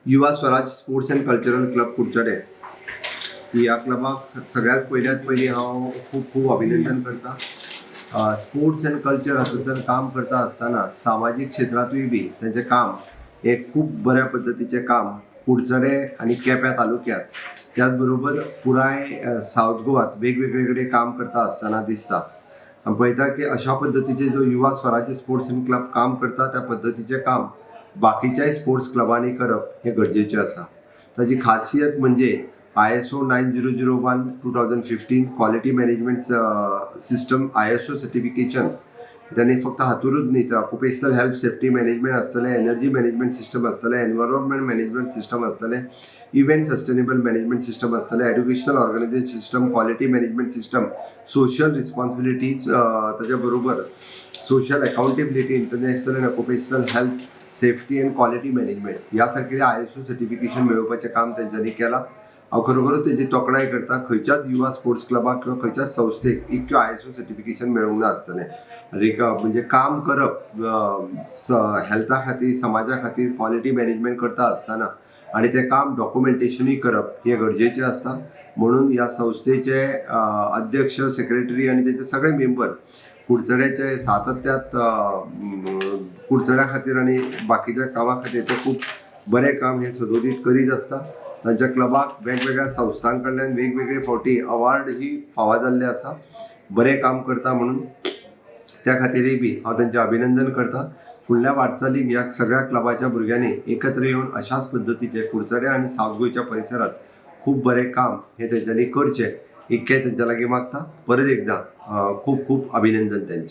युवा Swaraj sports end cultural club Kudchade ह्या क्लबाक सगळ्यात पयली हांव खूप खूप अभिनंदन करता। स्पोर्ट्स एंड कल्चर हातूंतल्यान काम करता आसतना सामाजीक क्षेत्रांतूय बी तेंचें काम हे खूप बऱ्या पद्धतीचें काम कुडचडे आनी केप्यां तालुक्यांत त्याच बरोबर पुराय सावथ गोवात वेगवेगळे कडेन काम करता आसतना दिसता। आमी पळयता की अशा पद्धतीचे जो युवा स्वराज्य स्पोर्ट्स एंड क्लब काम करता त्या पद्धतीचें काम बाकीच्याय स्पोर्ट्स क्लबांनी करप हे गरजेचें आसा। ताची खासियत म्हणजे ISO 9001:2015 quality management system ISO certification त्यांनी फक्त हातूंच न्ही तर ऑक्युपेशनल हेल्थ सेफ्टी मॅनेजमेंट आसतलें, एनर्जी मॅनेजमेंट सिस्टम आसतलें, एनवायरमेंट मॅनेजमेंट सिस्टम आसतलें, इव्हेंट सस्टेनेबल मॅनेजमेंट सिस्टम आसतलें, educational organisation system, quality management system, social responsibilities, ताच्या बरोबर social accountability, international and occupational health safety and quality management ह्या सारकेलें ISO certification मेळोवपाचें काम तेंच्यांनी केलां। हांव खरोखरच तेजी तोखणाय करता। खंयच्याच युवा स्पोर्ट्स क्लबाक किंवा खंयच्याच संस्थेक इतक्यो ISO सर्टिफिकेशन मेळूंक ना आसतलें। म्हणजे काम करप हेल्था खातीर, समाजा खातीर क्वालिटी मॅनेजमेंट करता आसतना आनी तें काम डॉक्युमेंटेशनूय करप हें गरजेचें आसता। म्हणून ह्या संस्थेचे अध्यक्ष, सेक्रेटरी आनी तेचे सगळे मेंबर कुडचड्याचे सातत्यात कुडचड्या खातीर आनी बाकीच्या कामा खातीर ते खूप बरें काम हे सदोदीत करीत आसता। तांच्या क्लबाक वेगवेगळ्या संस्थां कडल्यान वेगवेगळे फावटी अवॉर्ड ही फावो जाल्ले आसा बरें काम करता म्हणून। त्या खातीरय बी हांव तेंचें अभिनंदन करता। फुडल्या वाटचालीक ह्या सगळ्या क्लबाच्या भुरग्यांनी एकत्र येवन अशाच पद्धतीचे कुडचड्या आनी सावथ गोंयच्या परिसरांत खूप बरें काम हे तेंच्यांनी करचें इतकें तेंच्या लागीं मागता। परत एकदां खूप खूप अभिनंदन तेंचें।